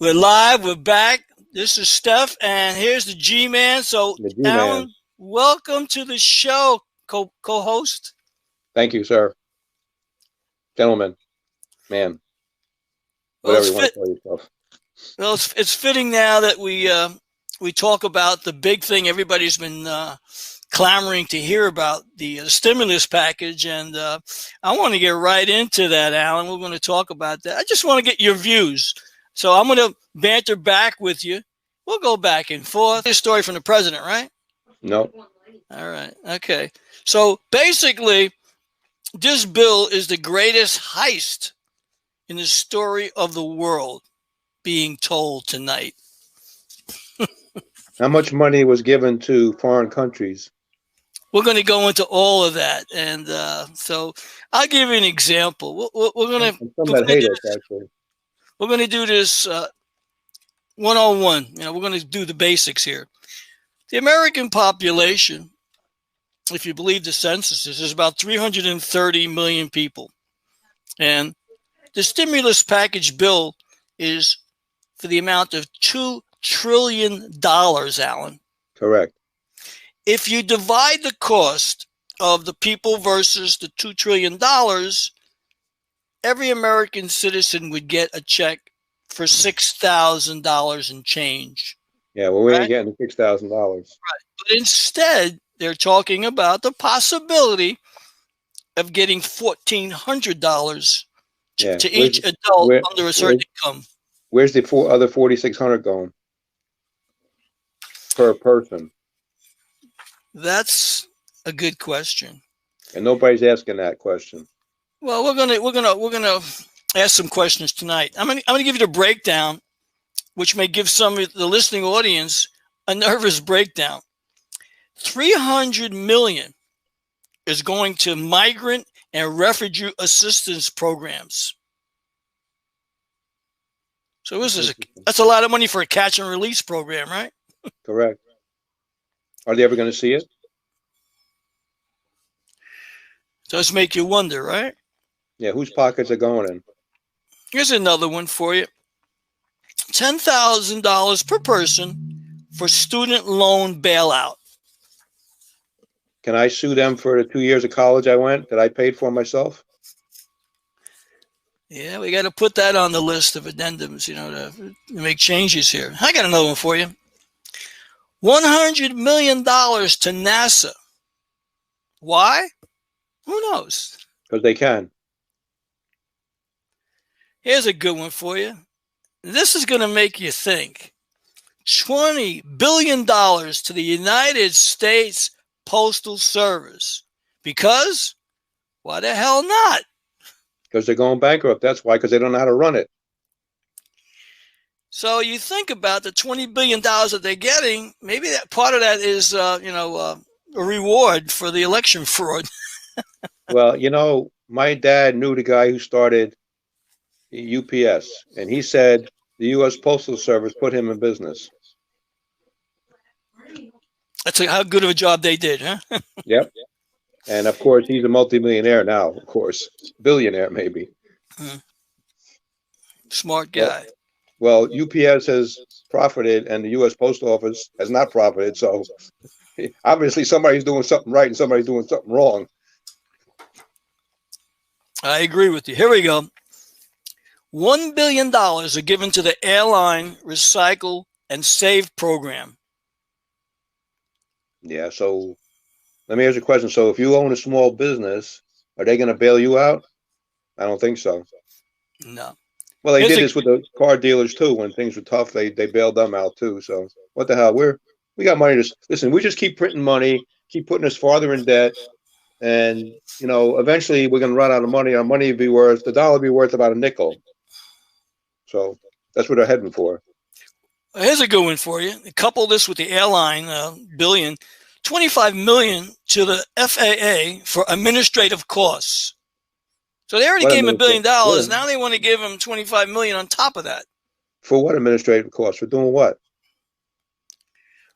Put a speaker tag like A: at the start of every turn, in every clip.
A: We're live. We're back. This is Steph, and here's the G-Man. So,
B: The G-Man.
A: Alan, welcome to the show, co-host.
B: Thank you, sir. Gentlemen, man,
A: Well,
B: whatever you want to call yourself.
A: Well, it's fitting now that we talk about the big thing everybody's been clamoring to hear about, the stimulus package, and I want to get right into that, Alan. We're going to talk about that. I just want to get your views. So I'm going to banter back with you. We'll go back and forth. A story from the president, right?
B: No.
A: All right. Okay. So basically, this bill is the greatest heist in the story of the world being told tonight.
B: How much money was given to foreign countries?
A: We're going to go into all of that. And so I'll give you an example. We're going to...
B: Some that hate us, actually.
A: We're going to do this 101. We're going to do the basics here. The American population, if you believe the census, is about 330 million people. And the stimulus package bill is for the amount of $2 trillion, Alan.
B: Correct.
A: If you divide the cost of the people versus the $2 trillion, every American citizen would get a check for $6,000 and change.
B: Yeah, well, we ain't getting $6,000.
A: Right. But instead, they're talking about the possibility of getting $1,400 to each adult under a certain income.
B: Where's the other $4,600 going per person?
A: That's a good question.
B: And nobody's asking that question.
A: Well, we're gonna ask some questions tonight. I'm gonna give you the breakdown, which may give some of the listening audience a nervous breakdown. 300 million is going to migrant and refugee assistance programs. So that's a lot of money for a catch and release program, right?
B: Correct. Are they ever going to see it?
A: Does make you wonder, right?
B: Yeah, whose pockets are going in?
A: Here's another one for you. $10,000 per person for student loan bailout.
B: Can I sue them for the 2 years of college I went that I paid for myself?
A: Yeah, we got to put that on the list of addendums, to make changes here. I got another one for you. $100 million to NASA. Why? Who knows?
B: Because they can.
A: Here's a good one for you. This is going to make you think. $20 billion to the United States Postal Service. Because? Why the hell not?
B: Because they're going bankrupt. That's why, because they don't know how to run it.
A: So you think about the $20 billion that they're getting, maybe that part of that is, a reward for the election fraud.
B: Well, my dad knew the guy who started UPS, and he said the U.S. Postal Service put him in business.
A: That's how good of a job they did, huh?
B: Yep. And of course, he's a multimillionaire now, of course. Billionaire, maybe.
A: Smart guy.
B: Well, UPS has profited and the U.S. Post Office has not profited. So obviously somebody's doing something right and somebody's doing something wrong.
A: I agree with you. Here we go. $1 billion are given to the Airline Recycle and Save program.
B: Yeah, so let me ask you a question. So if you own a small business, are they going to bail you out? I don't think so.
A: No.
B: Well, they did this with the car dealers too. When things were tough, they bailed them out too. So what the hell? We got money to listen. We just keep printing money, keep putting us farther in debt, and eventually we're going to run out of money. Our money the dollar be worth about a nickel. So that's what they're heading for.
A: Here's a good one for you. Couple this with the airline billion, $25 million to the FAA for administrative costs. So they already gave him $1 billion. Now they want to give him $25 million on top of that.
B: For what administrative costs? For doing what?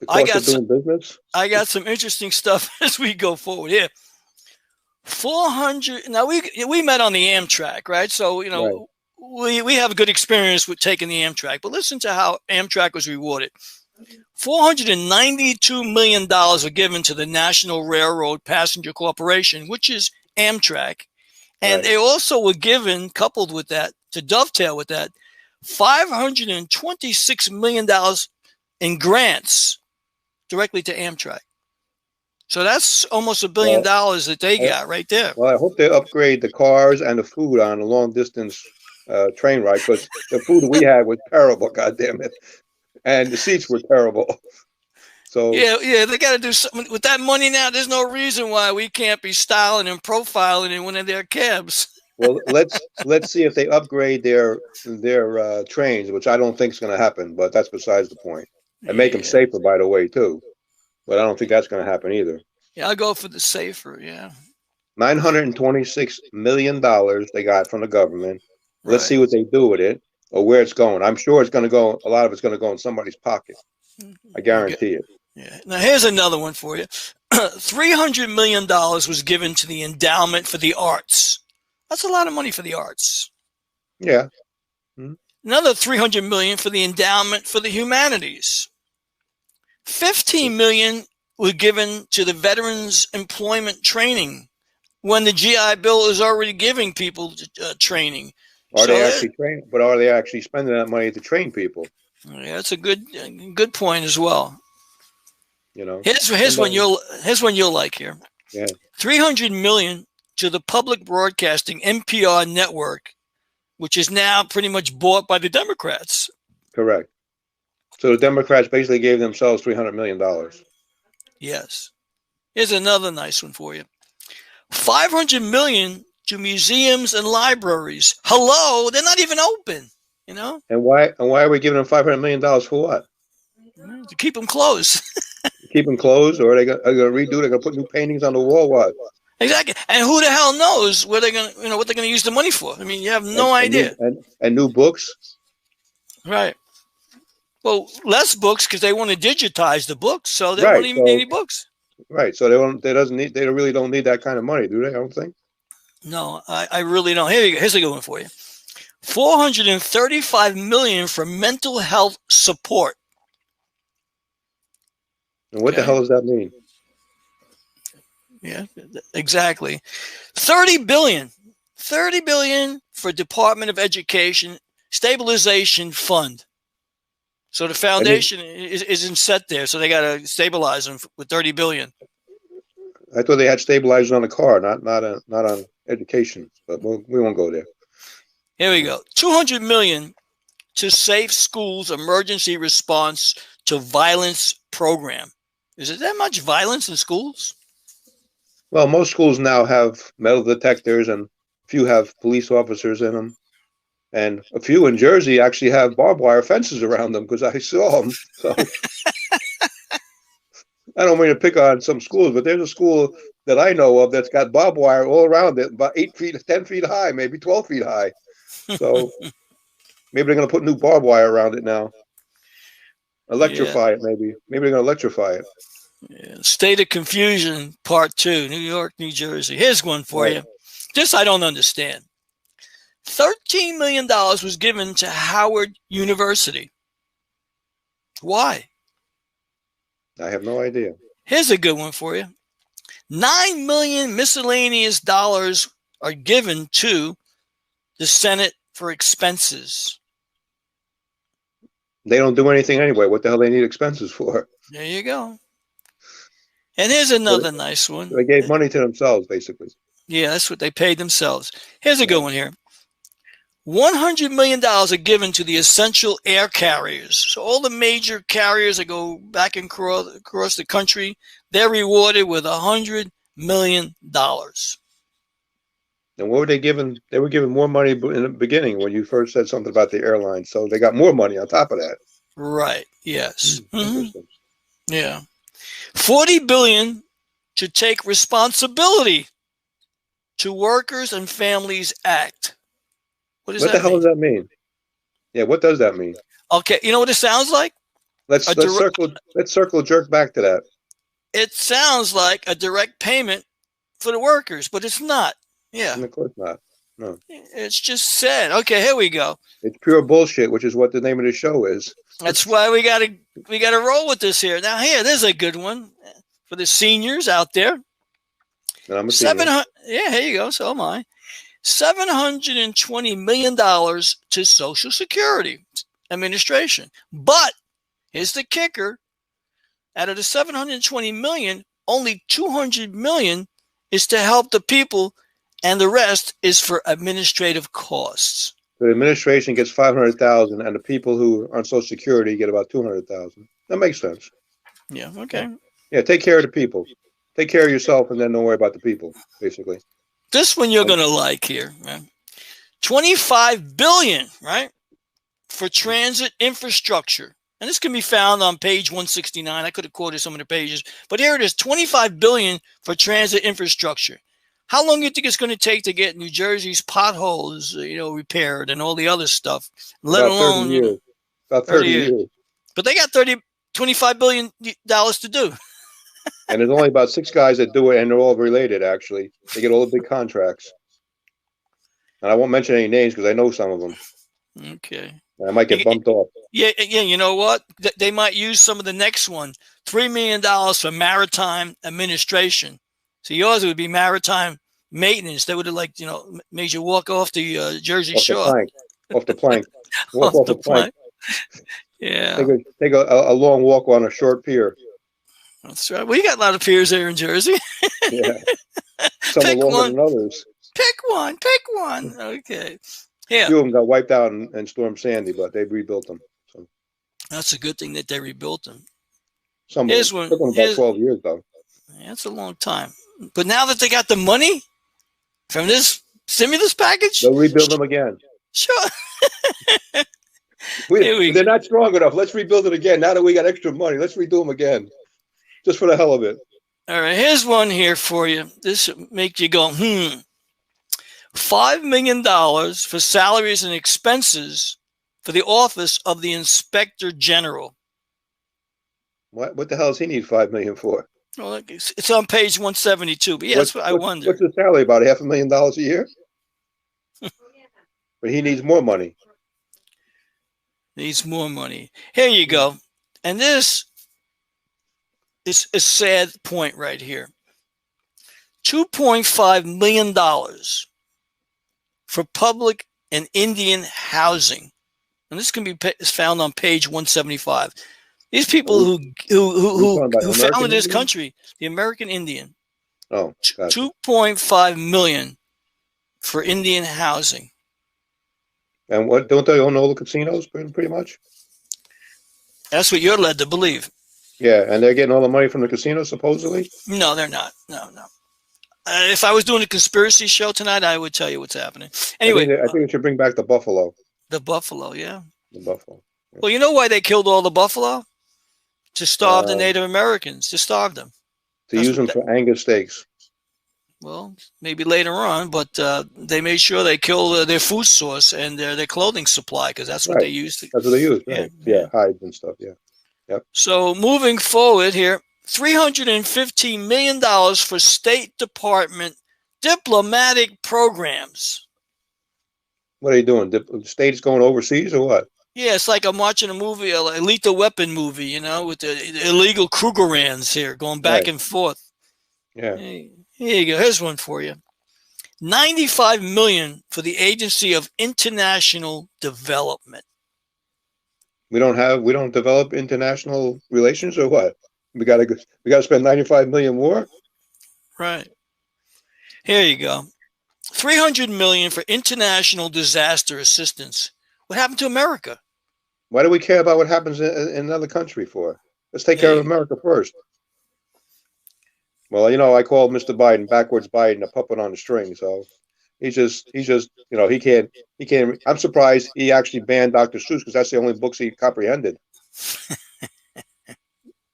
B: The cost of doing business?
A: I got some interesting stuff as we go forward here. 400. Now we met on the Amtrak, right? So we have a good experience with taking the Amtrak, but listen to how Amtrak was rewarded. $492 million were given to the National Railroad Passenger Corporation, which is Amtrak. And
B: Right.
A: they also were given, coupled with that, to dovetail with that, $526 million in grants directly to Amtrak. So that's almost $1 billion that they got right there.
B: Well, I hope they upgrade the cars and the food on a long distance train ride, because the food we had was terrible. God damn it, and the seats were terrible. So
A: Yeah, they got to do something with that money now. There's no reason why we can't be styling and profiling in one of their cabs.
B: well, let's see if they upgrade their trains, which I don't think is going to happen. But that's besides the point. And make them
A: Yeah,
B: safer, by the way, too. But I don't think that's going to happen either.
A: yeah, I'll go for the safer. Yeah,
B: $926 million they got from the government. Let's
A: right.
B: see what they do with it or where it's going. I'm sure it's going to go. A lot of it's going to go in somebody's pocket. I
A: Okay.
B: guarantee it.
A: Yeah. Now here's another one for you. $300 million was given to the endowment for the arts. That's a lot of money for the arts.
B: Yeah. Hmm.
A: Another $300 million for the endowment for the humanities. $15 million was given to the Veterans Employment Training when the GI Bill is already giving people training.
B: Are they actually train? But are they actually spending that money to train people?
A: Yeah, that's a good point as well.
B: You know,
A: Here's one you'll like here.
B: Yeah.
A: $300 million to the public broadcasting NPR network, which is now pretty much bought by the Democrats.
B: Correct. So the Democrats basically gave themselves $300 million.
A: Yes. Here's another nice one for you. $500 million to museums and libraries. Hello, they're not even open. You know.
B: And why are we giving them $500 million for what?
A: To keep them closed.
B: Keep them closed, or are they going to redo? They're going to put new paintings on the wall. What?
A: Exactly. And who the hell knows where they're going to, what they're going to use the money for? I mean, you have no idea.
B: And new books.
A: Right. Well, less books because they want to digitize the books, so they won't even need any books.
B: Right. So they really don't need that kind of money, do they? I don't think.
A: No, I really don't. Here's a good one for you. $435 million for mental health support.
B: And what the hell does that mean?
A: Yeah, exactly. $30 billion for Department of Education Stabilization Fund. So the foundation isn't set there, so they got to stabilize them with $30 billion.
B: I thought they had stabilizers on the car, not on education. But we won't go there.
A: Here we go. $200 million to Safe Schools Emergency Response to Violence Program. Is it that much violence in schools?
B: Well, most schools now have metal detectors, and a few have police officers in them. And a few in Jersey actually have barbed wire fences around them because I saw them. So I don't mean to pick on some schools, but there's a school that I know of that's got barbed wire all around it, about 8 feet, 10 feet high, maybe 12 feet high. So maybe they're going to put new barbed wire around it now. Electrify it, maybe. Maybe they're going to electrify it.
A: Yeah. State of Confusion, Part 2, New York, New Jersey. Here's one for you. This I don't understand. $13 million was given to Howard University. Why?
B: I have no idea.
A: Here's a good one for you. $9 million miscellaneous dollars are given to the Senate for expenses.
B: They don't do anything anyway. What the hell they need expenses for?
A: There you go. And here's another nice one.
B: They gave money to themselves, basically.
A: Yeah, that's what they paid themselves. Here's a good one here. $100 million are given to the essential air carriers. So all the major carriers that go back and across the country, they're rewarded with $100 million.
B: And what were they given? They were given more money in the beginning when you first said something about the airline. So they got more money on top of that.
A: Right. Yes. Yeah. $40 billion to take responsibility to Workers and Families Act. What the hell
B: does that mean? Yeah, what does that mean?
A: Okay, you know what it sounds like?
B: Let's circle jerk back to that.
A: It sounds like a direct payment for the workers, but it's not. Yeah.
B: And of course not. No.
A: It's just said. Okay, here we go.
B: It's pure bullshit, which is what the name of the show is.
A: That's why we gotta roll with this here. Now here, there's a good one for the seniors out there.
B: And I'm a senior.
A: Yeah, here you go. So am I. $720 million to Social Security Administration. But here's the kicker. Out of the 720 million, only 200 million is to help the people, and the rest is for administrative costs.
B: The administration gets 500,000, and the people who are on Social Security get about 200,000. That makes sense.
A: Yeah. Okay.
B: Yeah. Take care of the people. Take care of yourself, and then don't worry about the people. Basically.
A: This one you're gonna like here, man. 25 billion, right, for transit infrastructure. And this can be found on page 169. I could have quoted some of the pages, but here it is, 25 billion for transit infrastructure. How long do you think it's going to take to get New Jersey's potholes, repaired and all the other stuff? Let
B: about
A: alone
B: 30 years. About 30 years.
A: But they got $25 billion to do.
B: And there's only about 6 guys that do it, and they're all related, actually. They get all the big contracts. And I won't mention any names because I know some of them.
A: Okay.
B: I might get bumped off.
A: Yeah, you know what? They might use some of the next one. $3 million for maritime administration. So yours would be maritime maintenance. They would have made you walk off the Jersey Shore.
B: Off the plank. Walk off the plank.
A: Yeah.
B: Take a long walk on a short pier.
A: That's right. We got a lot of piers here in Jersey.
B: Yeah. Some are longer than others.
A: Pick one. Okay. Yeah.
B: A few of them got wiped out in Storm Sandy, but they rebuilt them. So
A: that's a good thing that they rebuilt them.
B: Some of them. Took them about 12 years, though.
A: Yeah, that's a long time. But now that they got the money from this stimulus package,
B: they'll rebuild them again.
A: Sure.
B: They're not strong enough. Let's rebuild it again. Now that we got extra money, let's redo them again. Just for the hell of it.
A: All right, here's one here for you. This will make you go, $5 million for salaries and expenses for the Office of the Inspector General.
B: What the hell does he need $5 million for?
A: Well, it's on page 172. But yeah, that's what I wonder.
B: What's his salary? About $500,000 a year? But he needs more money.
A: Needs more money. Here you go. And this is a sad point right here. $2.5 million for public and Indian housing. And this can be found on page 175. These people who founded this country, the American Indian.
B: Oh, gotcha.
A: $2.5 million for Indian housing.
B: And what, don't they own all the casinos pretty much?
A: That's what you're led to believe.
B: Yeah, and they're getting all the money from the casinos, supposedly?
A: No, they're not. No. If I was doing a conspiracy show tonight, I would tell you what's happening. Anyway.
B: I think we should bring back the buffalo.
A: The buffalo, yeah.
B: The buffalo. Yeah.
A: Well, you know why they killed all the buffalo? To starve the Native Americans, to starve them.
B: To use them for Angus steaks.
A: Well, maybe later on, but they made sure they killed their food source and their clothing supply, because that's what they used.
B: That's what they used, right? Yeah, hides and stuff, yeah. Yep.
A: So moving forward here, $315 million for State Department diplomatic programs.
B: What are you doing? The state's going overseas or what?
A: Yeah, it's like I'm watching a movie, a Lethal Weapon movie, with the illegal Krugerrands here going back and forth.
B: Yeah.
A: Here you go. Here's one for you. $95 million for the Agency of International Development.
B: We don't develop international relations or what? We got to spend $95 million more?
A: Right. Here you go. $300 million for international disaster assistance. What happened to America?
B: Why do we care about what happens in another country for? Let's take care of America first. Well, I called Mr. Biden backwards Biden, a puppet on a string. So he's just, he can't. I'm surprised he actually banned Dr. Seuss because that's the only books he comprehended.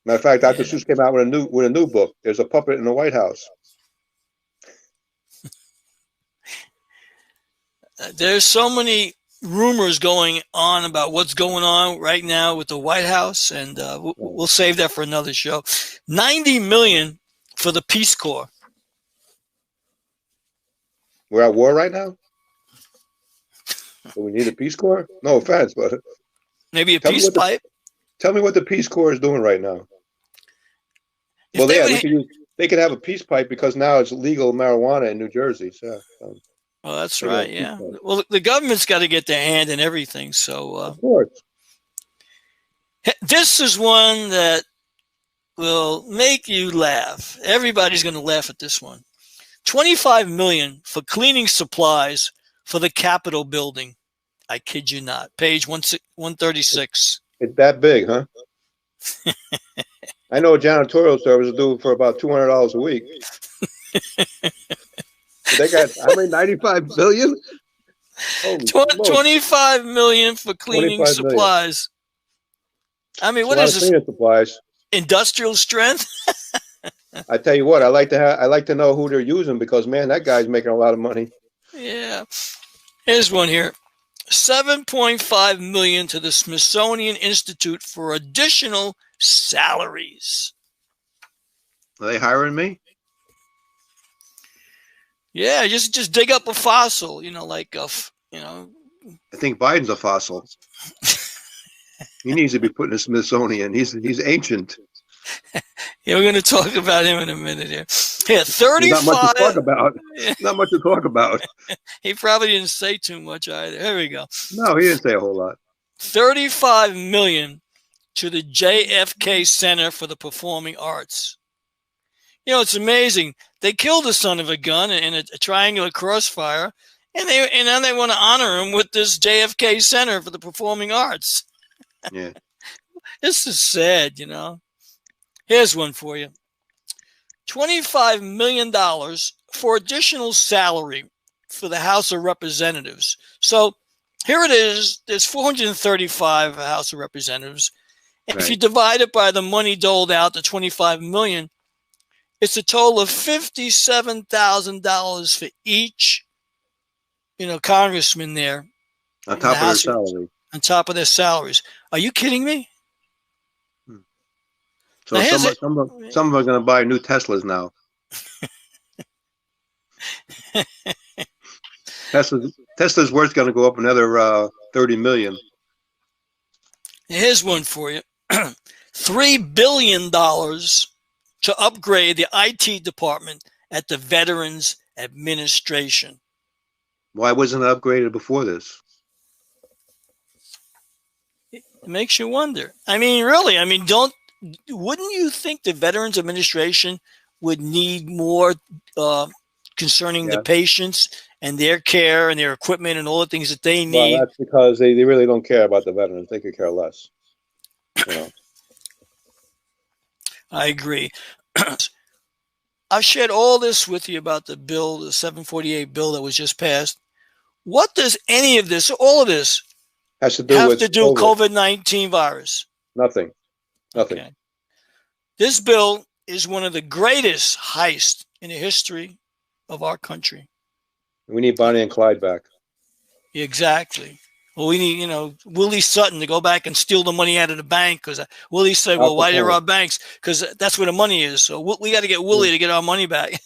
B: Matter of fact, Dr. Seuss came out with a new book. There's a puppet in the White House.
A: There's so many rumors going on about what's going on right now with the White House, and we'll save that for another show. $90 million for the Peace Corps.
B: We're at war right now? Do we need a Peace Corps? No offense, but
A: Maybe a
B: tell me
A: peace
B: what the
A: pipe.
B: tell me what the Peace Corps is doing right now.
A: If
B: Well,
A: they
B: yeah,
A: would,
B: they could have a peace pipe because now it's legal marijuana in New Jersey. So
A: well, that's
B: they got a
A: right.
B: peace
A: Yeah.
B: pipe.
A: Well, the government's got to get their hand in everything. So
B: Of course.
A: this is one that will make you laugh. Everybody's going to laugh at this one. 25 million for cleaning supplies for the Capitol building. I kid you not. Page 136.
B: It's that big, huh? I know a janitorial service is due for about $200 a week. But they got, I mean, 95 billion? Holy smokes.
A: 25 million for cleaning
B: 25 million.
A: supplies. I mean,
B: It's a
A: what
B: lot
A: is
B: of
A: this?
B: cleaning supplies.
A: Industrial strength?
B: I tell you what, I like to know who they're using because man, that guy's making a lot of money.
A: Yeah. Here's one here. 7.5 million to the Smithsonian Institute for additional salaries.
B: Are they hiring me?
A: Yeah, just dig up a fossil, like I
B: think Biden's a fossil. He needs to be put in the Smithsonian. He's ancient.
A: Yeah, we're going to talk about him in a minute here. Yeah, 35.
B: Not much to talk about. Not much to talk about.
A: He probably didn't say too much either. Here we go.
B: No, he didn't say a whole lot.
A: 35 million to the JFK Center for the Performing Arts. It's amazing. They killed the son of a gun in a triangular crossfire, and then they want to honor him with this JFK Center for the Performing Arts.
B: Yeah.
A: This is sad, Here's one for you. $25 million for additional salary for the House of Representatives. So here it is. There's 435 House of Representatives. And
B: right.
A: If you divide it by the money doled out, the 25 million, it's a total of $57,000 for each, congressman there.
B: On top of their salary.
A: On top of their salaries. Are you kidding me?
B: So some of them are going to buy new Teslas now. Tesla's worth going to go up another 30 million.
A: Here's one for you. $3 billion to upgrade the IT department at the Veterans Administration.
B: Why wasn't it upgraded before this?
A: It makes you wonder. I mean, really, wouldn't you think the Veterans Administration would need more concerning the patients and their care and their equipment and all the things that they need?
B: Well, that's because they really don't care about the veterans. They could care less.
A: I agree. I've shared all this with you about the bill, the 748 bill that was just passed. What does any of this, all of this,
B: have to do with
A: COVID-19 virus?
B: Nothing.
A: Okay. This bill is one of the greatest heists in the history of our country.
B: We need Bonnie and Clyde back.
A: Exactly. Well, we need, Willie Sutton to go back and steal the money out of the bank because Willie said, well, why did they rob banks? Because that's where the money is. So we got to get Willie to get our money back.